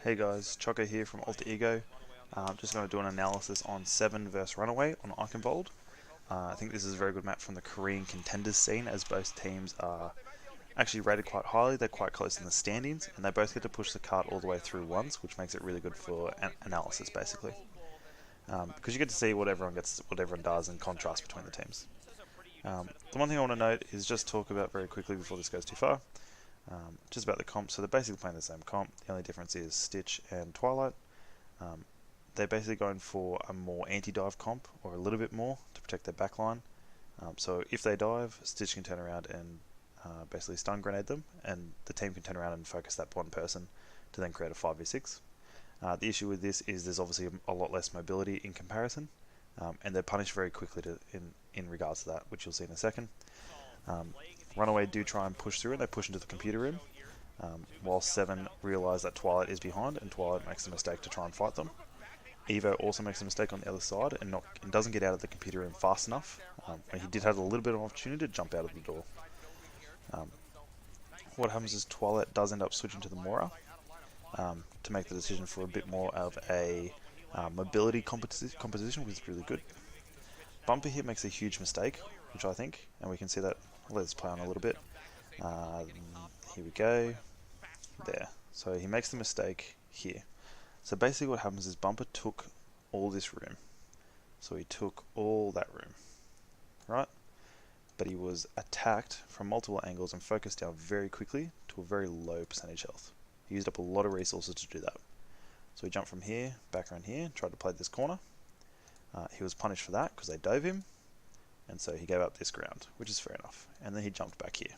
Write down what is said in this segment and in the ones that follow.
Hey guys, Choco here from Alter Ego. Just going to do an analysis on 7 versus Runaway on Eichenwalde. I think this is a very good map from the Korean Contenders scene, as both teams are actually rated quite highly. They're quite close in the standings, and they both get to push the cart all the way through once, which makes it really good for analysis basically. Because you get to see what everyone does, and contrast between the teams. The one thing I want to note is just talk about very quickly before this goes too far. Just about the comp, so they're basically playing the same comp. The only difference is Stitch and Twilight. They're basically going for a more anti-dive comp, or a little bit more, to protect their backline. So if they dive, Stitch can turn around and basically stun grenade them, and the team can turn around and focus that one person to then create a 5v6. The issue with this is there's obviously a lot less mobility in comparison, and they're punished very quickly in regards to that, which you'll see in a second. Runaway do try and push through, and they push into the computer room, while 7 realise that Twilight is behind, and Twilight makes the mistake to try and fight them. Evo also makes a mistake on the other side and doesn't get out of the computer room fast enough, when he did have a little bit of opportunity to jump out of the door. What happens is Twilight does end up switching to the Mora to make the decision for a bit more of a mobility composition, which is really good. Bumper here makes a huge mistake, which I think, and we can see that. Let's play on a little bit. Here we go. There. So he makes the mistake here. So basically what happens is Bumper took all this room. So he took all that room. Right? But he was attacked from multiple angles and focused down very quickly to a very low percentage health. He used up a lot of resources to do that. So he jumped from here, back around here, tried to play this corner. He was punished for that because they dove him. And so he gave up this ground, which is fair enough. And then he jumped back here.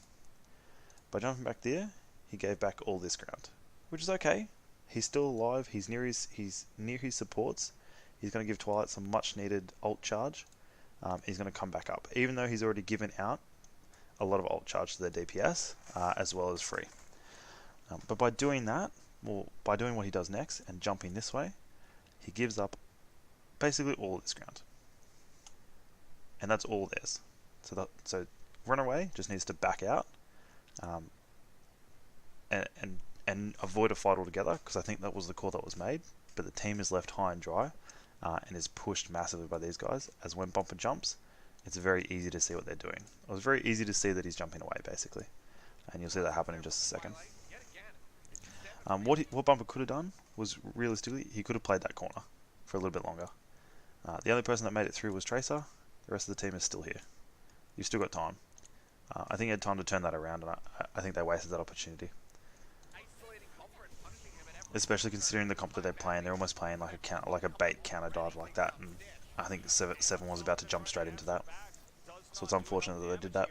By jumping back there, he gave back all this ground, which is okay. He's still alive. He's near his supports. He's going to give Twilight some much needed ult charge. He's going to come back up, even though he's already given out a lot of ult charge to their DPS, as well as free. But by doing that, well, by doing what he does next and jumping this way, he gives up basically all of this ground. And that's all theirs. So Runaway just needs to back out, and avoid a fight altogether, because I think that was the call that was made. But the team is left high and dry, and is pushed massively by these guys. As when Bumper jumps, it's very easy to see what they're doing. It was very easy to see that he's jumping away, basically, and you'll see that happen in just a second. What Bumper could have done was, realistically, he could have played that corner for a little bit longer. The only person that made it through was Tracer. The rest of the team is still here. You've still got time. I think he had time to turn that around, and I think they wasted that opportunity. Especially considering the comp that they're playing. They're almost playing like a bait counter dive like that, and I think 7 was about to jump straight into that. So it's unfortunate that they did that.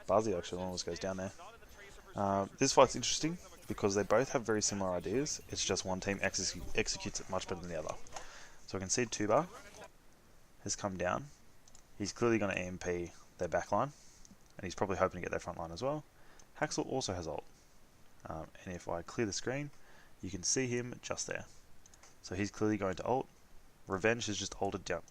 Bazi actually almost goes down there. This fight's interesting because they both have very similar ideas. It's just one team executes it much better than the other. So I can see Tuba has come down. He's clearly going to EMP their backline, and he's probably hoping to get their front line as well. Haxel also has ult, and if I clear the screen, you can see him just there. So he's clearly going to ult. Revenge has just ulted down.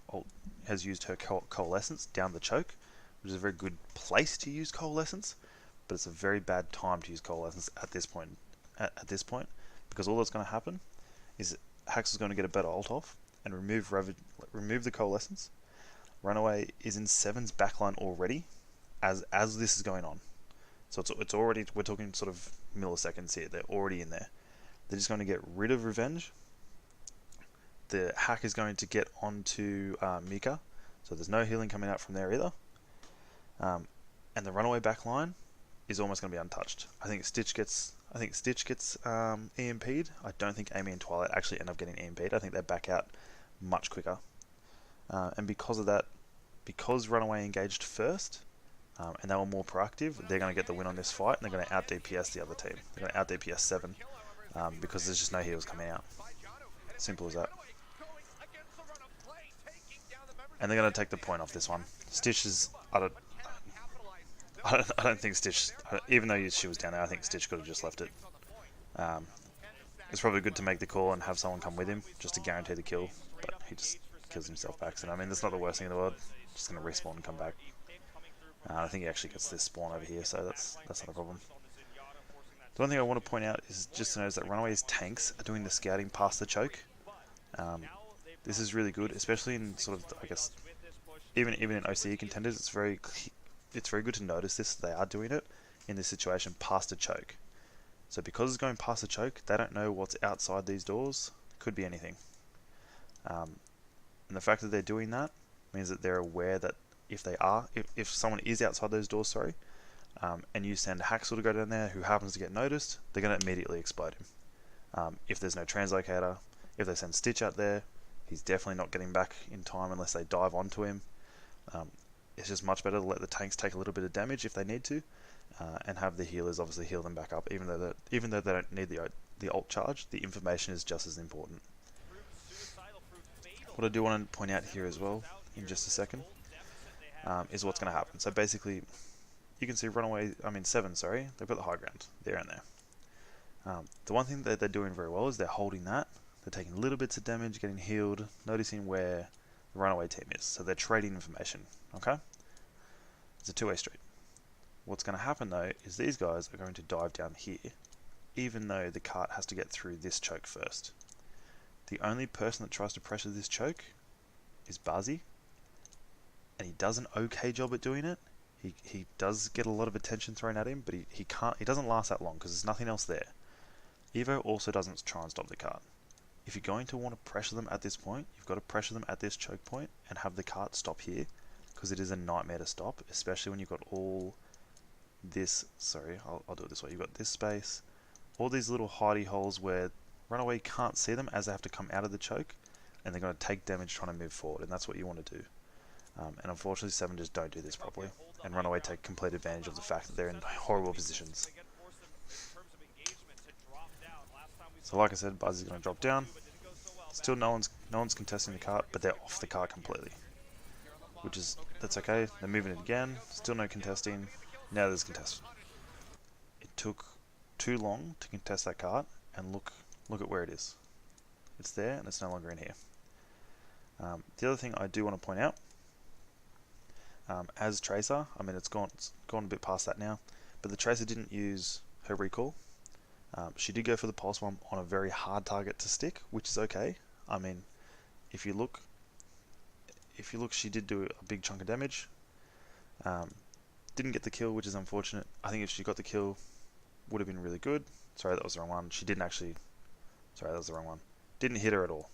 Has used her coalescence down the choke, which is a very good place to use coalescence, but it's a very bad time to use coalescence at this point. At this point, because all that's going to happen is Haxel's going to get a better ult off and remove the coalescence. Runaway is in 7's backline already, as this is going on. So it's already, we're talking sort of milliseconds here. They're already in there. They're just going to get rid of Revenge. The hack is going to get onto Mika, so there's no healing coming out from there either. And the Runaway backline is almost going to be untouched. I think Stitch gets EMP'd. I don't think Amy and Twilight actually end up getting EMP'd. I think they back out much quicker. And because of that, because Runaway engaged first, and they were more proactive, they're going to get the win on this fight, and they're going to out DPS the other team. They're going to out DPS 7, because there's just no heals coming out. Simple as that. And they're going to take the point off this one. Stitch is, I don't think Stitch, even though she was down there, I think Stitch could have just left it. It's probably good to make the call and have someone come with him, just to guarantee the kill, but he just kills himself back. So I mean, that's not the worst thing in the world. Just going to respawn and come back. I think he actually gets this spawn over here, so that's not a problem. The one thing I want to point out is just to notice that Runaway's tanks are doing the scouting past the choke. This is really good, especially in sort of, I guess, even in OCE contenders. It's very good to notice this. They are doing it in this situation past the choke. So because it's going past the choke, they don't know what's outside these doors. Could be anything. And the fact that they're doing that means that they're aware that if someone is outside those doors, sorry, and you send Haxel to go down there who happens to get noticed, they're going to immediately explode him. If there's no translocator, if they send Stitch out there, he's definitely not getting back in time unless they dive onto him. It's just much better to let the tanks take a little bit of damage if they need to, and have the healers obviously heal them back up. Even though they don't need the ult charge, the information is just as important. What I do want to point out here as well, in just a second, is what's going to happen. So basically, you can see Seven, sorry, they've got the high ground there and there. The one thing that they're doing very well is they're holding that. They're taking little bits of damage, getting healed, noticing where the Runaway team is. So they're trading information, okay? It's a two-way street. What's going to happen though is these guys are going to dive down here, even though the cart has to get through this choke first. The only person that tries to pressure this choke is Bazi, and he does an okay job at doing it. He does get a lot of attention thrown at him, but he doesn't last that long because there's nothing else there. Evo also doesn't try and stop the cart. If you're going to want to pressure them at this point, you've got to pressure them at this choke point and have the cart stop here, because it is a nightmare to stop, especially when you've got all this, sorry, I'll do it this way. You've got this space, all these little hidey holes where Runaway can't see them as they have to come out of the choke, and they're going to take damage trying to move forward, and that's what you want to do. And unfortunately, Seven just don't do this properly, and Runaway take complete advantage of the fact that they're in horrible positions. So like I said, Buzz is going to drop down. Still no one's contesting the cart, but they're off the cart completely. That's okay. They're moving it again. Still no contesting. Now there's contest. It took too long to contest that cart, and look at where it is. It's there, and it's no longer in here. The other thing I do want to point out, as Tracer, I mean it's gone a bit past that now, but the Tracer didn't use her recall. She did go for the pulse bomb on a very hard target to stick, which is okay. I mean, if you look, she did do a big chunk of damage. Didn't get the kill, which is unfortunate. I think if she got the kill, would have been really good. Sorry, that was the wrong one. She didn't actually. Sorry, that was the wrong one. Didn't hit her at all.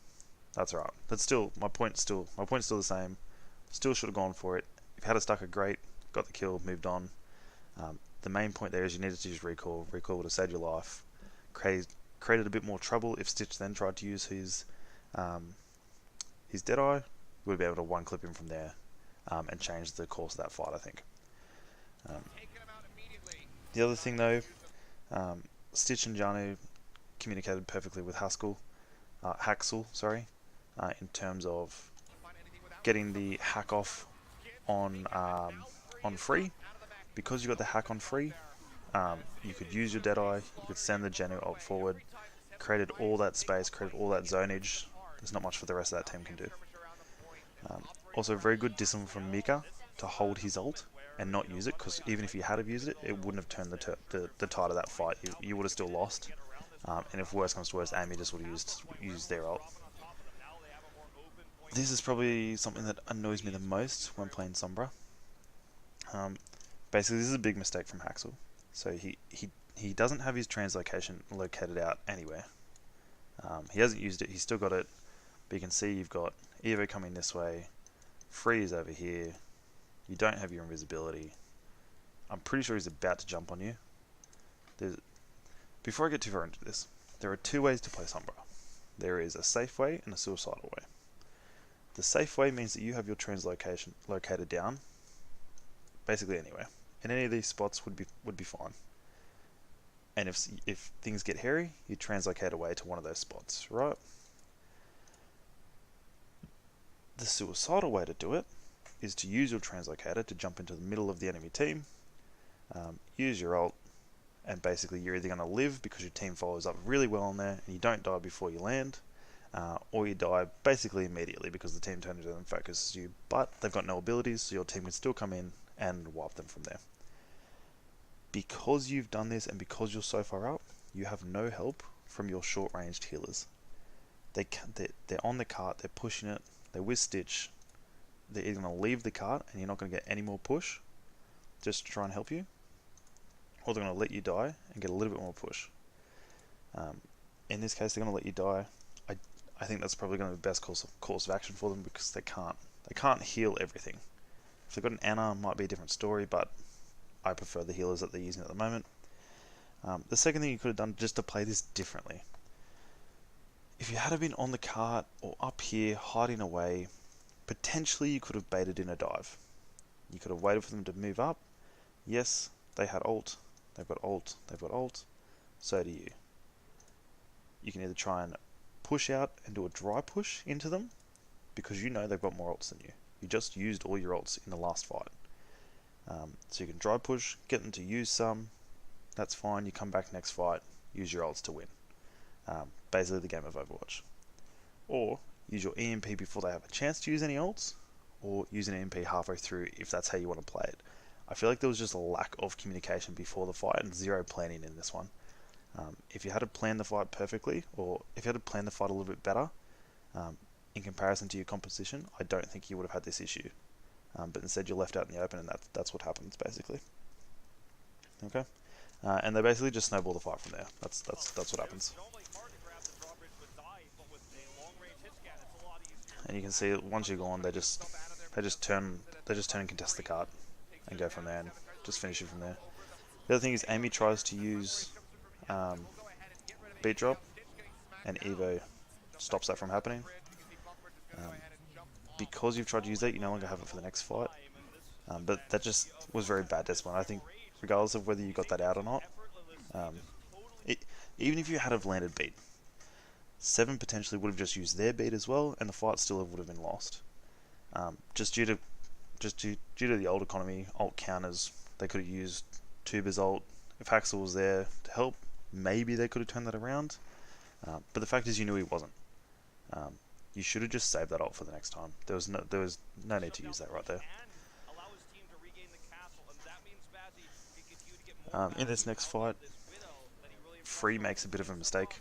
That's alright. That's still my point's still the same. Still should have gone for it. If you had a stucker, great. Got the kill, moved on. The main point there is you needed to use recall. Recall would have saved your life. Created a bit more trouble if Stitch then tried to use his Deadeye. You would be able to one clip him from there, and change the course of that fight, I think. The other thing though, Stitch and Janu communicated perfectly with Haxel, in terms of getting the hack off on free. Because you got the hack on free, you could use your Deadeye, you could send the Janu ult forward, created all that space, created all that zonage. There's not much for the rest of that team can do. Also, very good discipline from Mika to hold his ult and not use it, because even if you had have used it, it wouldn't have turned the tide of that fight. You would have still lost. And if worse comes to worse, Amy just would have used their ult. This is probably something that annoys me the most when playing Sombra. Basically, this is a big mistake from Haxel. So he doesn't have his translocation located out anywhere. He hasn't used it. He's still got it. But you can see you've got Evo coming this way. Free is over here. You don't have your invisibility. I'm pretty sure he's about to jump on you. Before I get too far into this, there are two ways to play Sombra. There is a safe way and a suicidal way. The safe way means that you have your translocation located down, basically anywhere. And any of these spots would be fine. And if things get hairy, you translocate away to one of those spots, right? The suicidal way to do it is to use your translocator to jump into the middle of the enemy team, use your ult, and basically you're either going to live because your team follows up really well on there and you don't die before you land, or you die basically immediately because the team turns around and focuses you, but they've got no abilities, so your team can still come in and wipe them from there. Because you've done this and because you're so far up, you have no help from your short-ranged healers. They're on the cart, they're pushing it, they're with Stitch. They're either going to leave the cart and you're not going to get any more push just to try and help you, or they're going to let you die and get a little bit more push. In this case, they're going to let you die. I think that's probably going to be the best course of action for them, because they can't heal everything. If they've got an Anna, it might be a different story, but I prefer the healers that they're using at the moment. The second thing you could have done just to play this differently, if you had been on the cart or up here hiding away, potentially you could have baited in a dive. You could have waited for them to move up. Yes, they had ult, they've got ult, they've got ult, so do you. You can either try and push out and do a dry push into them, because you know they've got more ults than you. You just used all your ults in the last fight. So you can dry push, get them to use some, that's fine, you come back next fight, use your ults to win. Basically the game of Overwatch. Or use your EMP before they have a chance to use any ults, or use an EMP halfway through if that's how you want to play it. I feel like there was just a lack of communication before the fight and zero planning in this one. If you had to plan the fight perfectly, or if you had to plan the fight a little bit better, in comparison to your composition, I don't think you would have had this issue. But instead you're left out in the open, and that's what happens basically. Okay, and they basically just snowball the fight from there. That's what happens. And you can see that once you're gone, they just turn and contest the card and go from there and just finish it from there. The other thing is Amy tries to use beat drop, and Evo stops that from happening. Because you've tried to use that, you no longer have it for the next fight. But that just was very bad discipline. I think regardless of whether you got that out or not, even if you had have landed beat, 7 potentially would have just used their beat as well, and the fight still would have been lost. Just due to the old economy, ult counters, they could have used Tuber's ult. If Haxel was there to help, maybe they could have turned that around. But the fact is, you knew he wasn't. You should have just saved that ult for the next time. There was no need to use that right there. In this next fight, Free makes a bit of a mistake.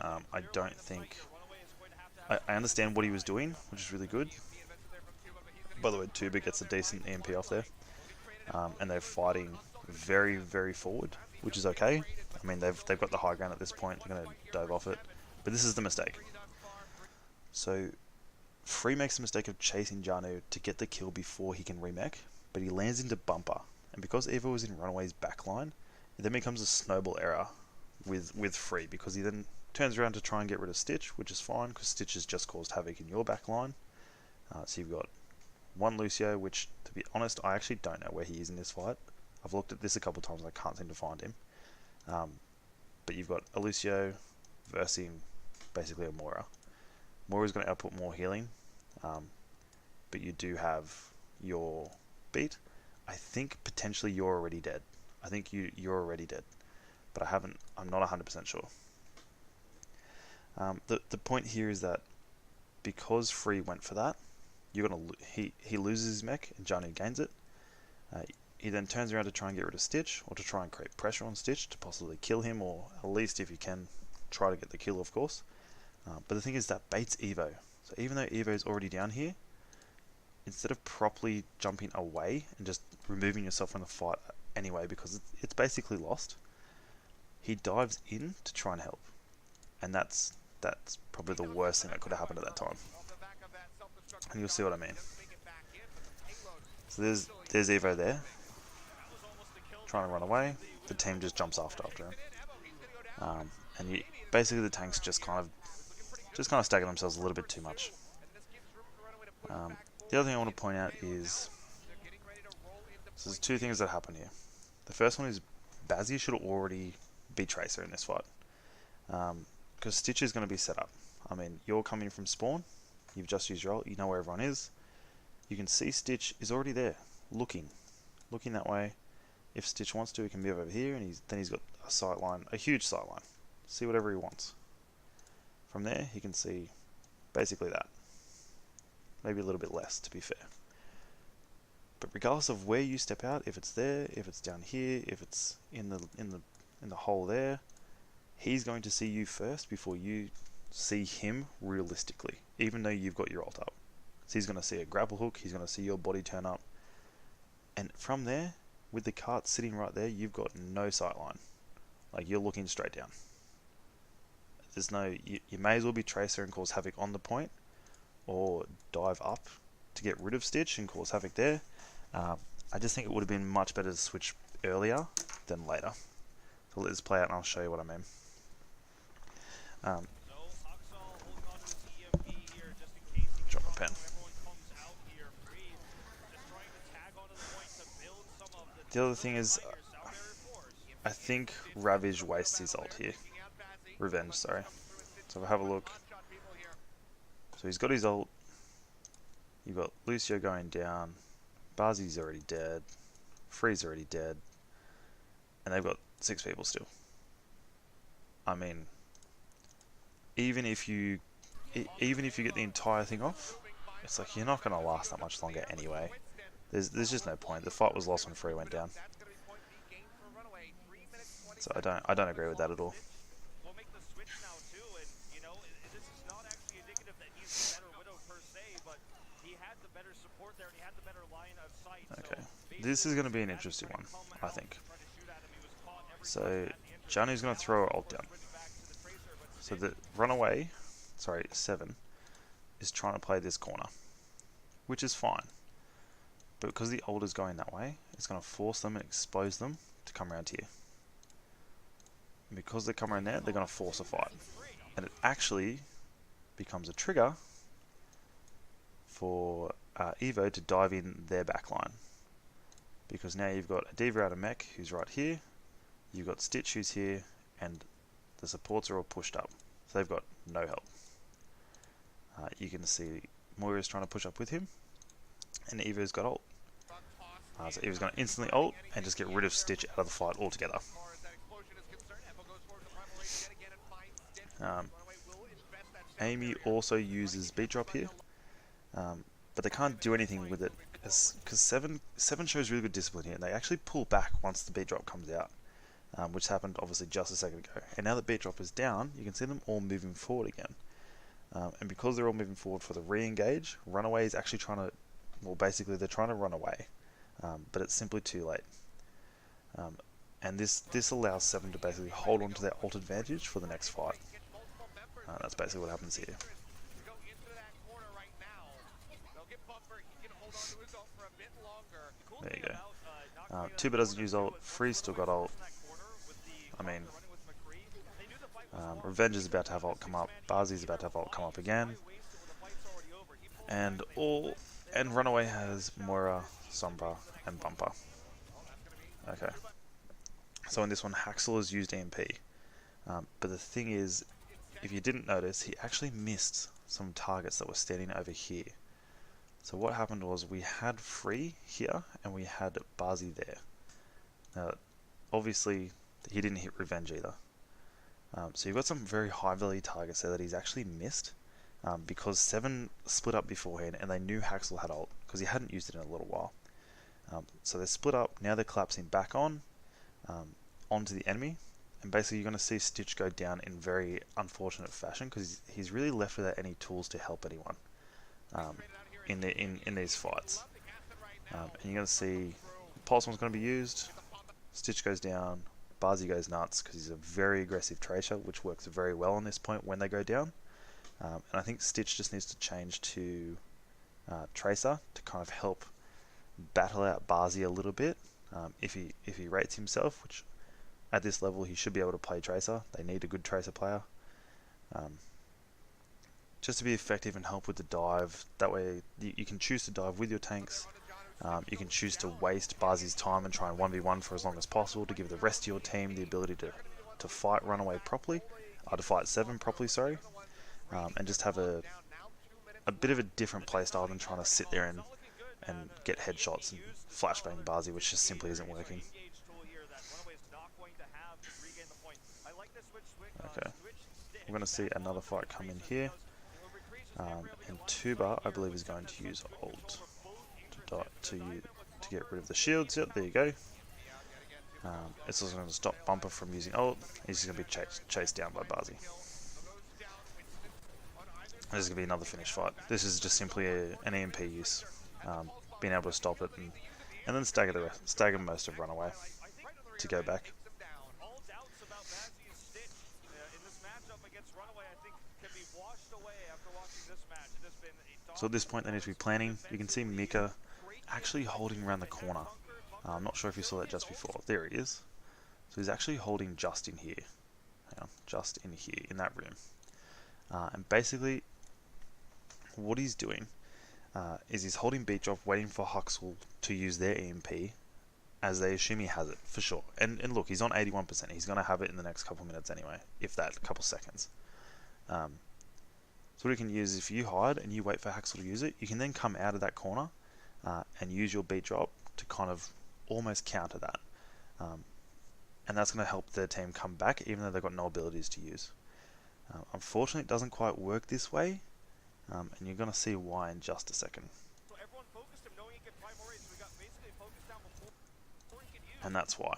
I don't think... I understand what he was doing, which is really good. By the way, Tuber gets a decent EMP off there. And they're fighting very, very forward, which is okay. I mean, they've got the high ground at this point. They're going to dive off it. But this is the mistake. So, Free makes the mistake of chasing Janu to get the kill before he can remech, but he lands into Bumper. And because Evo was in Runaway's backline, it then becomes a snowball error with Free, because he then turns around to try and get rid of Stitch, which is fine, because Stitch has just caused havoc in your backline. So you've got one Lucio, which, to be honest, I actually don't know where he is in this fight. I've looked at this a couple of times and I can't seem to find him. But you've got a Lucio versing basically a Moira. Moira's going to output more healing, but you do have your beat. I think potentially you're already dead. I think you're already dead, but I'm not 100% sure. The point here is that because Free went for that, he loses his mech and Janu gains it. He then turns around to try and get rid of Stitch, or to try and create pressure on Stitch to possibly kill him, or at least if you can, try to get the kill, of course. But the thing is that baits Evo. So even though Evo is already down here, instead of properly jumping away and just removing yourself from the fight anyway, because it's basically lost, he dives in to try and help. And that's probably the worst thing that could have happened at that time. And you'll see what I mean. So there's Evo there, trying to run away. The team just jumps after him. And basically the tanks just kind of stagger themselves a little bit too much. The other thing I want to point out is, so there's 2 things that happen here. The first one is Bazzy should already be Tracer in this fight, because Stitch is going to be set up. I mean, you're coming from spawn, you've just used your ult, you know where everyone is. You can see Stitch is already there, looking that way. If Stitch wants to, he can move over here, and he's got a sight line, a huge sight line. See whatever he wants. From there, he can see basically that. Maybe a little bit less, to be fair. But regardless of where you step out, if it's there, if it's down here, if it's in the hole there, he's going to see you first before you see him realistically, even though you've got your ult up. So he's going to see a grapple hook, he's going to see your body turn up, and from there, with the cart sitting right there, you've got no sight line. Like, you're looking straight down. There's no, you may as well be Tracer and cause havoc on the point, or dive up to get rid of Stitch and cause havoc there. I just think it would have been much better to switch earlier than later. So let this play out and I'll show you what I mean. Drop a pen. The other thing is, I think Ravage wastes his ult here. Revenge, sorry. So if I have a look. So he's got his ult. You've got Lucio going down. Barzi's already dead. Free's already dead. And they've got 6 people still. I mean, even if you get the entire thing off, it's like you're not going to last that much longer anyway. There's just no point. The fight was lost when Free went down. So I don't agree with that at all. Okay, this is going to be an interesting one, I think. So Johnny's going to throw her ult down. So the Runaway, sorry, 7, is trying to play this corner, which is fine. But because the ult is going that way, it's going to force them and expose them to come around here. And because they come around there, they're going to force a fight. And it actually becomes a trigger for Evo to dive in their backline. Because now you've got a Diva out of mech who's right here, you've got Stitch who's here, and the supports are all pushed up. So they've got no help. You can see Moira's trying to push up with him, and Evo's got ult. So Evo's going to instantly ult and just get rid of Stitch out of the fight altogether. Amy also uses beat drop here, but they can't do anything with it because seven shows really good discipline here, and they actually pull back once the beat drop comes out, which happened obviously just a second ago. And now that beat drop is down, you can see them all moving forward again. And because they're all moving forward for the re-engage, Runaway is actually trying to, well, basically they're trying to run away, but it's simply too late. And this allows 7 to basically hold on to their ult advantage for the next fight. That's basically what happens here. There you go. Tuba doesn't use ult. Free still got ult. I mean, Revenge is about to have ult come up. Barzi's about to have ult come up again. And Runaway has Moira, Sombra, and Bumper. Okay. So in this one, Haxel has used EMP. But the thing is, if you didn't notice, he actually missed some targets that were standing over here. So what happened was we had Free here and we had Barzi there. Now, obviously, he didn't hit Revenge either. So you've got some very high value targets there that he's actually missed because 7 split up beforehand and they knew Haxel had ult because he hadn't used it in a little while. So they're split up, now they're collapsing back onto the enemy. And basically you're going to see Stitch go down in very unfortunate fashion because he's really left without any tools to help anyone in these fights. And you're going to see Pulse One's going to be used, Stitch goes down, Barzi goes nuts because he's a very aggressive Tracer, which works very well on this point when they go down. And I think Stitch just needs to change to Tracer to kind of help battle out Barzi a little bit. If he rates himself, which at this level he should be able to play Tracer. They need a good Tracer player. Just to be effective and help with the dive. That way you can choose to dive with your tanks. You can choose to waste Barzi's time and try and 1v1 for as long as possible to give the rest of your team the ability to fight Runaway properly. To fight 7 properly, sorry. And just have a bit of a different playstyle than trying to sit there and get headshots and flashbang Barzi, which just simply isn't working. Okay, we're going to see another fight come in here, and Tuba, I believe, is going to use ult to to get rid of the shields. Yep, there you go. It's also going to stop Bumper from using ult. He's just going to be chased down by Bazi. This is going to be another finish fight. This is just simply an EMP use. Being able to stop it and then stagger most of Runaway to go back. So at this point they need to be planning. You can see Mika actually holding around the corner. I'm not sure if you saw that just before. There he is. So he's actually holding just in here. Hang on, just in here, in that room. And basically, what he's doing is he's holding beat drop, waiting for Huxel to use their EMP, as they assume he has it, for sure. And look, he's on 81%. He's going to have it in the next couple minutes anyway, if that, a couple seconds. So what you can use is if you hide and you wait for Huxel to use it, you can then come out of that corner and use your beat drop to kind of almost counter that. And that's going to help their team come back, even though they've got no abilities to use. Unfortunately, it doesn't quite work this way, and you're going to see why in just a second. And that's why.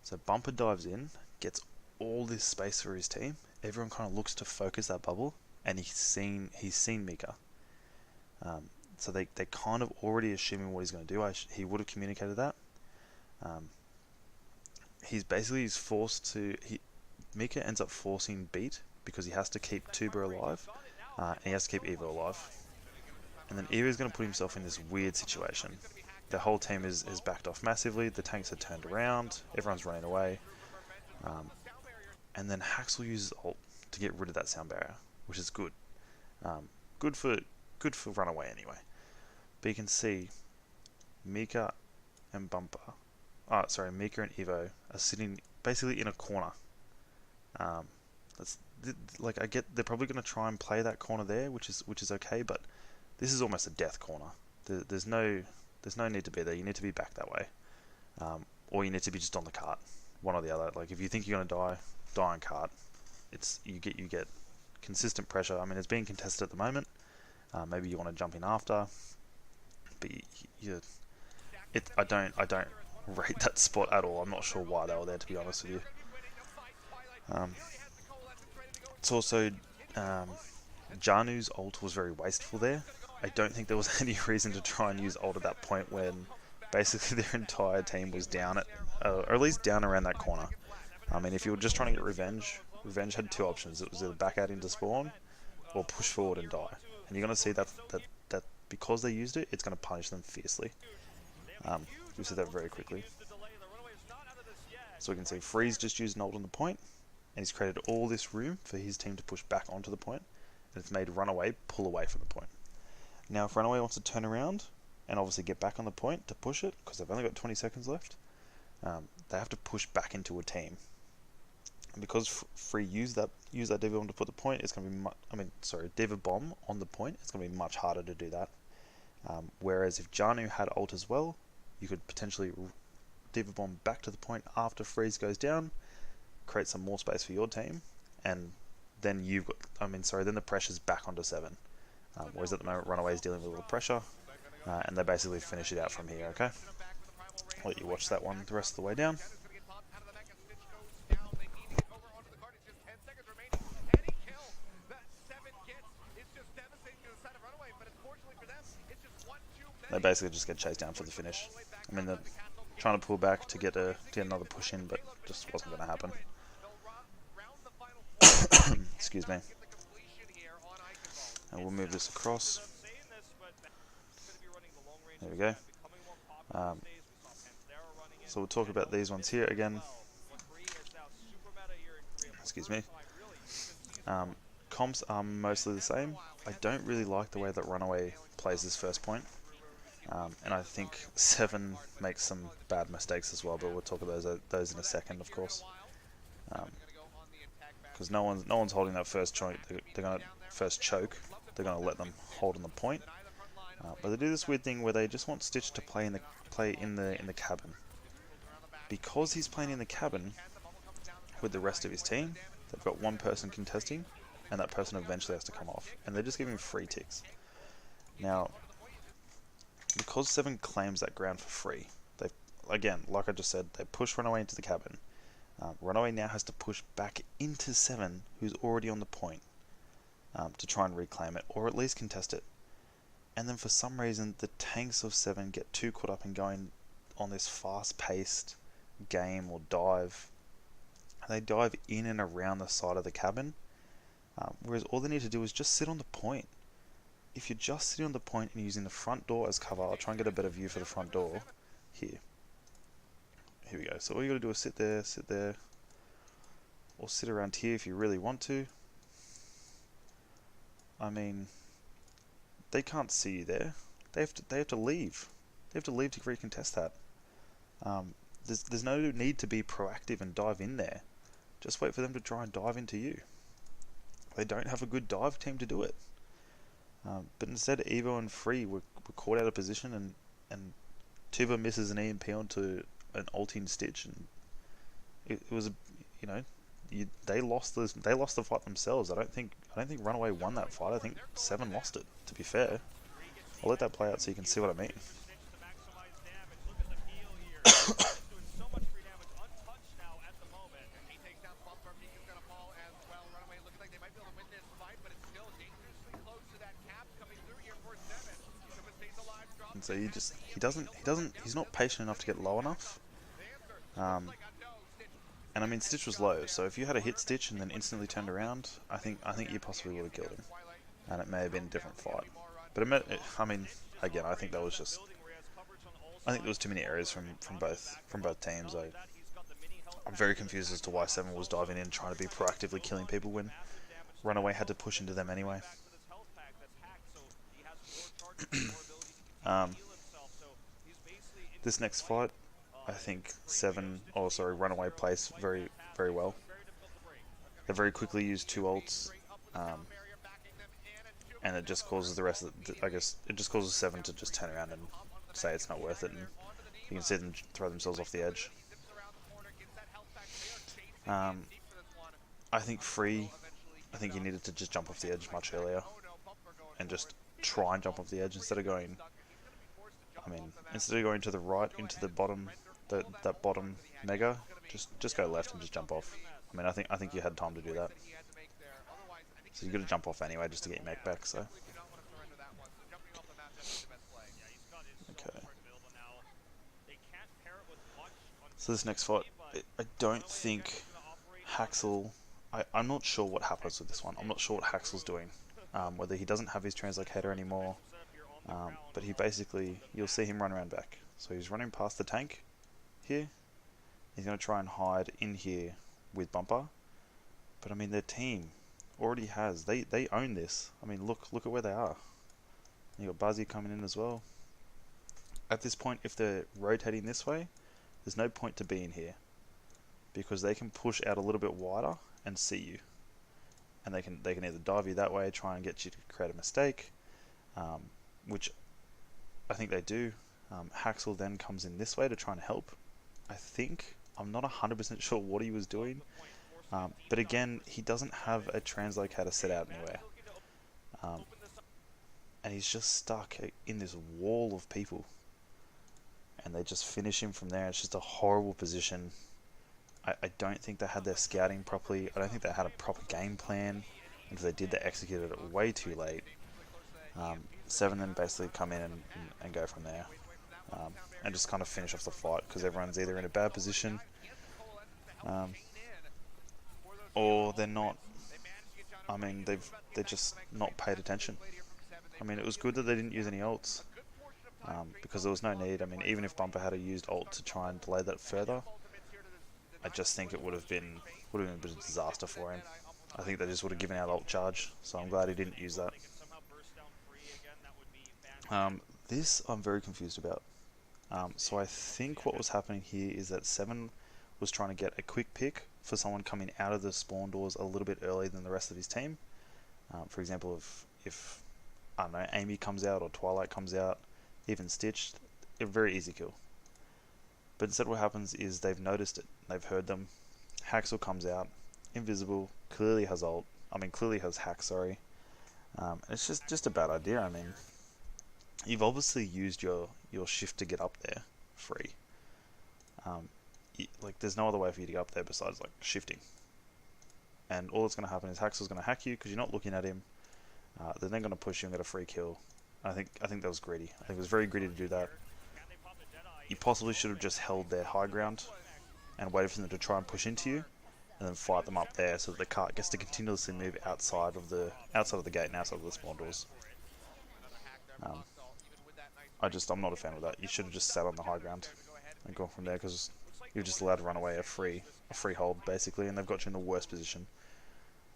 So Bumper dives in, gets all this space for his team. Everyone kind of looks to focus that bubble, and he's seen Mika. So they're kind of already assuming what he's going to do. He would have communicated that. He's forced to... Mika ends up forcing beat because he has to keep Tuber alive, and he has to keep Eva alive. And then Eva is going to put himself in this weird situation. The whole team is backed off massively, the tanks are turned around, everyone's running away. And then Haxel uses ult to get rid of that sound barrier, which is good. Good for Runaway anyway. But you can see Mika and Mika and Evo are sitting basically in a corner. I get they're probably going to try and play that corner there, which is okay, but this is almost a death corner. There's no need to be there. You need to be back that way, or you need to be just on the cart, one or the other. Like if you think you're going to die on cart. You get consistent pressure. I mean, it's being contested at the moment. Maybe you want to jump in after, but I don't rate that spot at all. I'm not sure why they were there, to be honest with you. It's also Janu's ult was very wasteful there. I don't think there was any reason to try and use ult at that point when basically their entire team was down or at least down around that corner. I mean, if you were just trying to get revenge had two options. It was either back out into spawn or push forward and die. And you're going to see that because they used it, it's going to punish them fiercely. You'll see that very quickly. So we can see Freeze just used an ult on the point, and he's created all this room for his team to push back onto the point, and it's made Runaway pull away from the point. Now if Runaway wants to turn around and obviously get back on the point to push it, because they've only got 20 seconds left, they have to push back into a team. And because Free used that D.Va bomb to put the point, it's going to be D.Va bomb on the point, it's going to be much harder to do that. Whereas if Janu had ult as well, you could potentially D.Va bomb back to the point after Freeze goes down, create some more space for your team, and then then the pressure's back onto 7. Whereas at the moment Runaway is dealing with a little pressure, and they basically finish it out from here. Okay, I'll let you watch that one the rest of the way down. They basically just get chased down for the finish. I mean, they're trying to pull back to get another push in, but just wasn't going to happen. Excuse me. And we'll move this across. There we go. So we'll talk about these ones here again. Excuse me. Comps are mostly the same. I don't really like the way that Runaway plays this first point. And I think 7 makes some bad mistakes as well, but we'll talk about those in a second, of course. Because no one's holding that first choke. They're gonna They're gonna let them hold on the point. But they do this weird thing where they just want Stitch to play in the cabin. Because he's playing in the cabin with the rest of his team, they've got one person contesting, and that person eventually has to come off, and they're just giving free ticks. Now, because 7 claims that ground for free, they, again, like I just said, they push Runaway into the cabin. Runaway now has to push back into 7, who's already on the point, to try and reclaim it, or at least contest it. And then for some reason, the tanks of 7 get too caught up in going on this fast-paced game or dive. And they dive in and around the side of the cabin, whereas all they need to do is just sit on the point. If you're just sitting on the point and using the front door as cover, I'll try and get a better view for the front door here. Here we go. So all you got to do is sit there, or sit around here if you really want to. I mean, they can't see you there. They have to leave. They have to leave to recontest that. There's no need to be proactive and dive in there. Just wait for them to try and dive into you. They don't have a good dive team to do it. But instead, Evo and Free were caught out of position, and Tuba misses an EMP onto an ulting Stitch, and it was they lost the fight themselves. I don't think Runaway won that fight. I think 7 lost it. To be fair, I'll let that play out so you can see what I mean. And so he's not patient enough to get low enough. And I mean, Stitch was low, so if you had a hit Stitch and then instantly turned around, I think you possibly would have killed him, and it may have been a different fight. But I mean, again, I think there was too many errors from both teams. I'm very confused as to why 7 was diving in trying to be proactively killing people when Runaway had to push into them anyway. This next fight, I think Runaway plays very, very well. They very quickly use 2 ults, and it just causes the rest of I guess it just causes 7 to just turn around and say it's not worth it, and you can see them throw themselves off the edge. I think Free, he needed to just jump off the edge much earlier, and just try and jump off the edge instead of going to the right into the bottom, that bottom mega. Just go left and just jump off. I mean, I think you had time to do that. So you got to jump off anyway just to get your mech back. So okay. So this next fight, I don't think Haxel. I'm not sure what happens with this one. I'm not sure what Haxel's doing. Whether he doesn't have his translocator anymore. But he basically, you'll see him run around back. So he's running past the tank here. He's going to try and hide in here with Bumper. But I mean, their team already has. They own this. I mean, look at where they are. You got Buzzy coming in as well. At this point, if they're rotating this way, there's no point to being here, because they can push out a little bit wider and see you, and they can either dive you that way, try and get you to create a mistake, which I think they do. Haxel then comes in this way to try and help. I'm not 100% sure what he was doing, but again, he doesn't have a translocator set out anywhere, and he's just stuck in this wall of people, and they just finish him from there. It's just a horrible position. I don't think they had their scouting properly. I don't think they had a proper game plan, and if they did, they executed it way too late. 7 then basically come in and go from there, and just kind of finish off the fight, because everyone's either in a bad position, or they're not. I mean, they're just not paid attention. I mean, it was good that they didn't use any ults, because there was no need. I mean, even if Bumper had used ult to try and delay that further, I just think it would have been a bit of a disaster for him. I think they just would have given out ult charge, so I'm glad he didn't use that. This I'm very confused about. So I think what was happening here is that 7 was trying to get a quick pick for someone coming out of the spawn doors a little bit earlier than the rest of his team. For example, if I don't know, Amy comes out or Twilight comes out, even Stitch, a very easy kill. But instead what happens is they've noticed it, they've heard them. Haxel comes out, invisible, clearly has hack, sorry. It's just a bad idea. I mean, You've obviously used your shift to get up there free. Like there's no other way for you to get up there besides like shifting. And all that's going to happen is Haxel's going to hack you because you're not looking at him. They're then going to push you and get a free kill. I think that was greedy. I think it was very greedy to do that. You possibly should have just held their high ground and waited for them to try and push into you, and then fight them up there so that the cart gets to continuously move outside of the gate and outside of the spawn doors. I'm not a fan of that. You should have just sat on the high ground and gone from there because you're just allowed to run away a free hold basically, and they've got you in the worst position.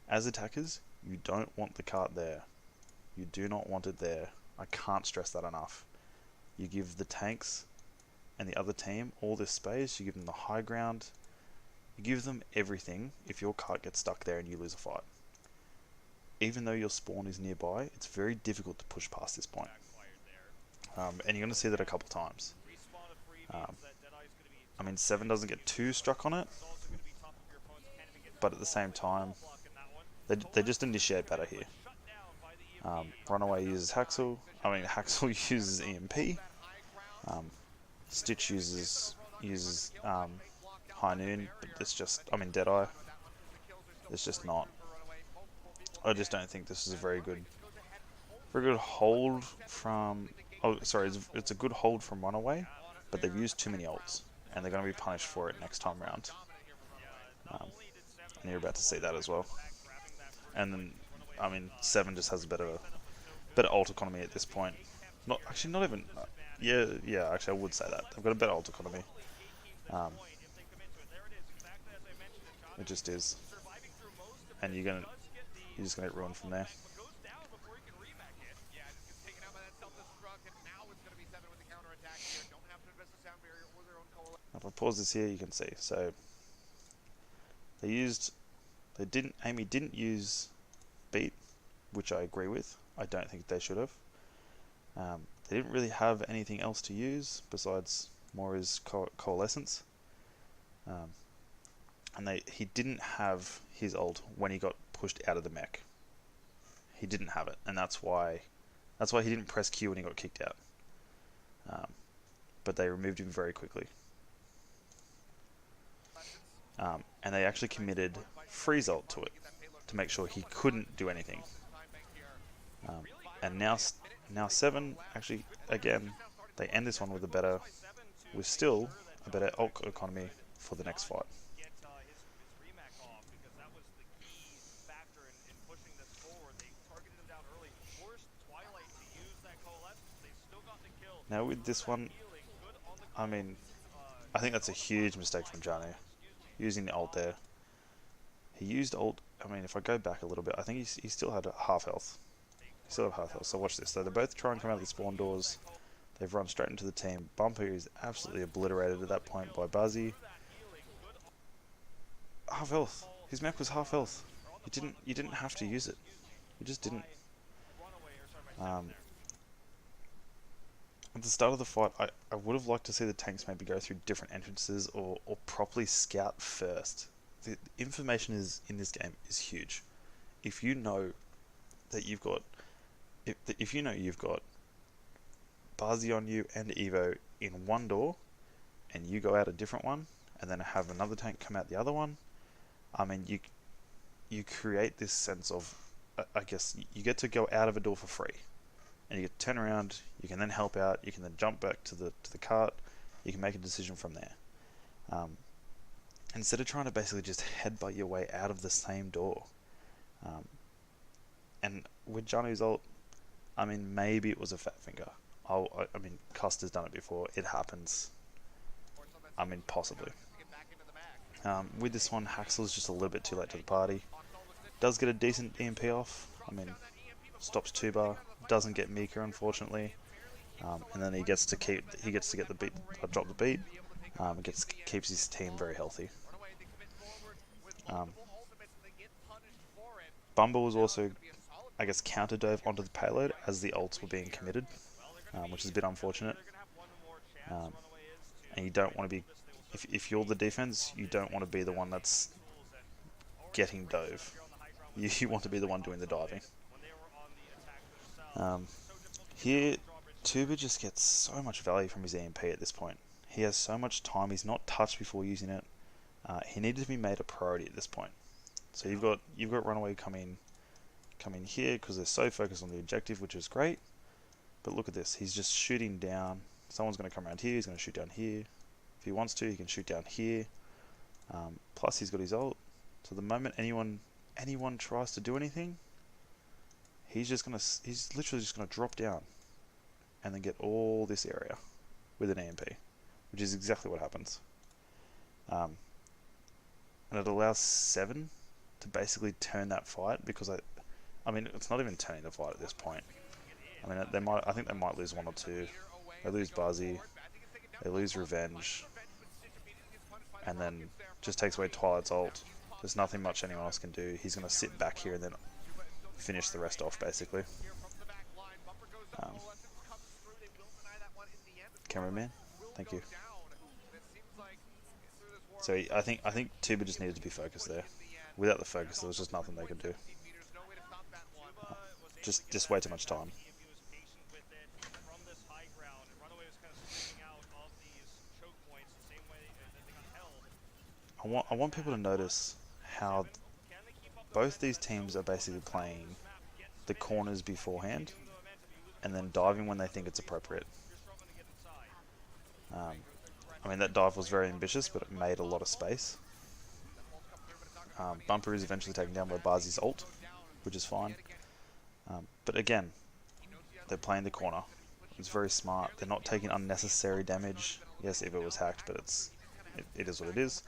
As attackers, you don't want the cart there. You do not want it there. I can't stress that enough. You give the tanks and the other team all this space, you give them the high ground, you give them everything if your cart gets stuck there and you lose a fight. Even though your spawn is nearby, it's very difficult to push past this point. And you're going to see that a couple times. I mean, 7 doesn't get too struck on it, but at the same time, they just initiate better here. Runaway uses Haxel. Haxel uses EMP. Stitch uses High Noon, but it's just, Deadeye. It's just not. I just don't think this is a very good hold from. Oh, sorry, it's a good hold from Runaway, but they've used too many ults, and they're going to be punished for it next time round. And you're about to see that as well. And then, 7 just has a better ult economy at this point. Not even. Yeah. Actually, I would say that they've got a better ult economy. It just is, and you're just gonna get ruined from there. If I pause this here, you can see. So Amy didn't use beat, which I agree with. I don't think they should have. They didn't really have anything else to use besides Moira's coalescence. And he didn't have his ult when he got pushed out of the mech. He didn't have it, and that's why he didn't press Q when he got kicked out. But they removed him very quickly. And they actually committed freeze ult to it to make sure he couldn't do anything. And now 7 actually again they end this one with still a better ult economy for the next fight. Now with this one, I think that's a huge mistake from Janu, using the ult there. He used ult, if I go back a little bit, I think he still had half health. He still had half health, so watch this. So they both try and come out of the spawn doors. They've run straight into the team. Bumper is absolutely obliterated at that point by Buzzy. Half health. His mech was half health. You didn't have to use it. You just didn't. At the start of the fight, I would have liked to see the tanks maybe go through different entrances or properly scout first. The information in this game is huge. If you know that you've got Buzzy on you and Evo in one door, and you go out a different one, and then have another tank come out the other one, you create this sense of, I guess, you get to go out of a door for free. And you get to turn around, you can then help out, you can then jump back to the cart, you can make a decision from there. Instead of trying to basically just headbutt your way out of the same door. And with Janu's ult, maybe it was a fat finger. Custer's done it before, it happens. Possibly. With this one, Haxel's just a little bit too late to the party. Does get a decent EMP off, stops 2-bar. Doesn't get Mika, unfortunately, and then he gets to get the beat, drop the beat. Keeps his team very healthy. Bumble was also, I guess, counter dove onto the payload as the ults were being committed, which is a bit unfortunate. And you don't want to be, if you're the defense, you don't want to be the one that's getting dove. You want to be the one doing the diving. Here, Tuba just gets so much value from his EMP at this point. He has so much time. He's not touched before using it. He needed to be made a priority at this point. So you've got Runaway come in here because they're so focused on the objective, which is great. But look at this. He's just shooting down. Someone's going to come around here. He's going to shoot down here. If he wants to, he can shoot down here. Plus, he's got his ult. So the moment anyone tries to do anything, he's literally just gonna drop down and then get all this area with an EMP, which is exactly what happens. And it allows 7 to basically turn that fight, because I mean it's not even turning the fight at this point. I mean I think they might lose 1 or 2. They lose Buzzy, they lose Revenge, and then just takes away Twilight's ult. There's nothing much anyone else can do. He's going to sit back here and then finish the rest off, basically. Cameraman, thank you. So I think Tuba just needed to be focused there. Without the focus, there was just nothing they could do. Just way too much time. I want people to notice how both these teams are basically playing the corners beforehand and then diving when they think it's appropriate. I mean, that dive was very ambitious, but it made a lot of space. Bumper is eventually taken down by Barzi's ult, which is fine. But again, they're playing the corner. It's very smart. They're not taking unnecessary damage. Yes, if it was hacked, but it is what it is.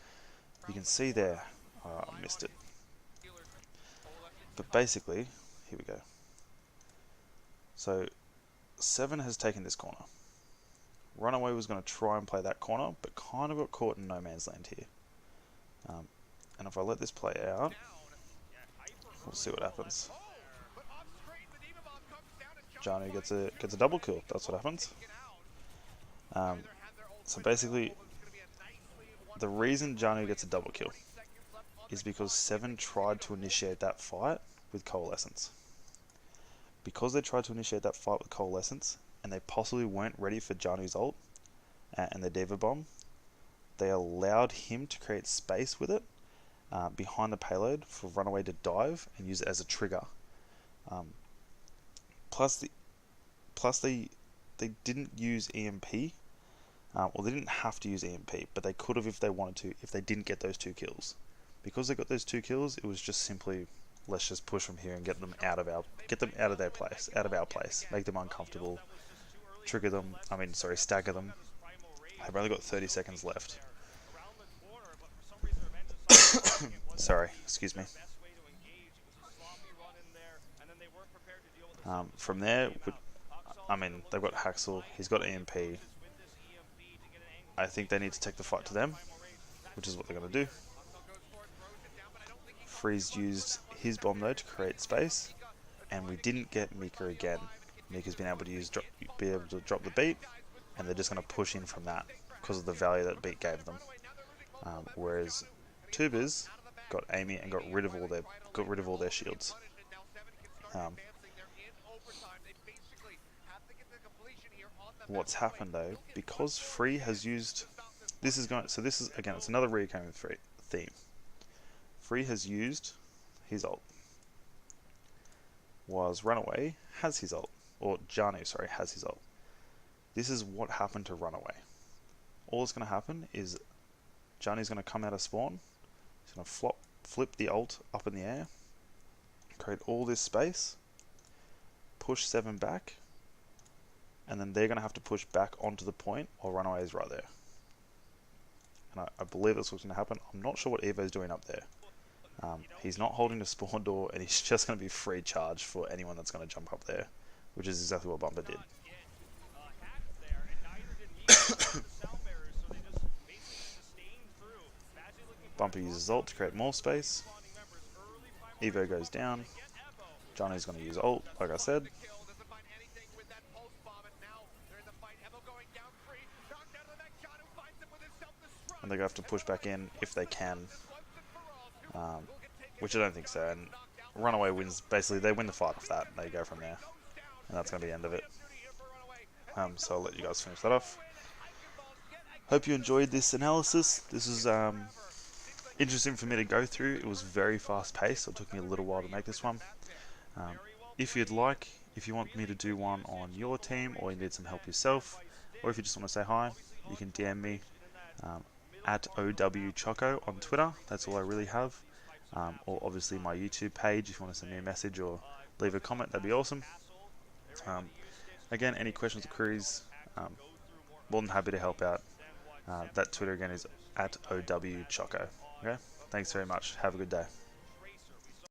You can see there, I missed it. But basically, here we go. So, 7 has taken this corner. Runaway was going to try and play that corner, but kind of got caught in no man's land here. And if I let this play out, we'll see what happens. Janu gets a double kill. That's what happens. So basically, the reason Janu gets a double kill is because 7 tried to initiate that fight with Coalescence. Because they tried to initiate that fight with Coalescence, and they possibly weren't ready for Janu's ult and the Diva Bomb, they allowed him to create space with it behind the payload for Runaway to dive and use it as a trigger. Plus they didn't use EMP, or they didn't have to use EMP, but they could have if they wanted to, if they didn't get those 2 kills. Because they got those 2 kills, it was just simply, let's just push from here and get them out of their place, out of our place, make them uncomfortable, trigger them. Stagger them. They've only got 30 seconds left. Sorry, excuse me. From there, they've got Haxel. He's got EMP. I think they need to take the fight to them, which is what they're going to do. Freeze used his bomb though to create space, and we didn't get Mika again. Mika's been able to drop the beat, and they're just going to push in from that because of the value that beat gave them. Whereas Tubers got Amy and got rid of all their shields. What's happened though, because Free has used this is again, it's another recurring theme. Free has used his ult, was Runaway has his ult, or Janu, sorry, has his ult. This is what happened to Runaway. All that's going to happen is Janu's going to come out of spawn, he's going to flip the ult up in the air, create all this space, push 7 back, and then they're going to have to push back onto the point while Runaway is right there. And I believe that's what's going to happen. I'm not sure what Evo's doing up there. He's not holding the spawn door, and he's just going to be free charge for anyone that's going to jump up there, which is exactly what Bumper did. Bumper uses ult to create more space. Evo goes down. Johnny's going to use ult, like I said. And they're going to have to push back in if they can. Which I don't think so. And Runaway wins, basically, they win the fight off that. They go from there. And that's going to be the end of it. So I'll let you guys finish that off. Hope you enjoyed this analysis. This is interesting for me to go through. It was very fast paced, so it took me a little while to make this one. Um, if you'd like, if you want me to do one on your team, or you need some help yourself, or if you just want to say hi, you can DM me um, at OWChoco on Twitter. That's all I really have. Or obviously my YouTube page if you want to send me a message or leave a comment, that'd be awesome. Again, any questions or queries, more than happy to help out. That Twitter again is at OWChoco. Okay, thanks very much. Have a good day.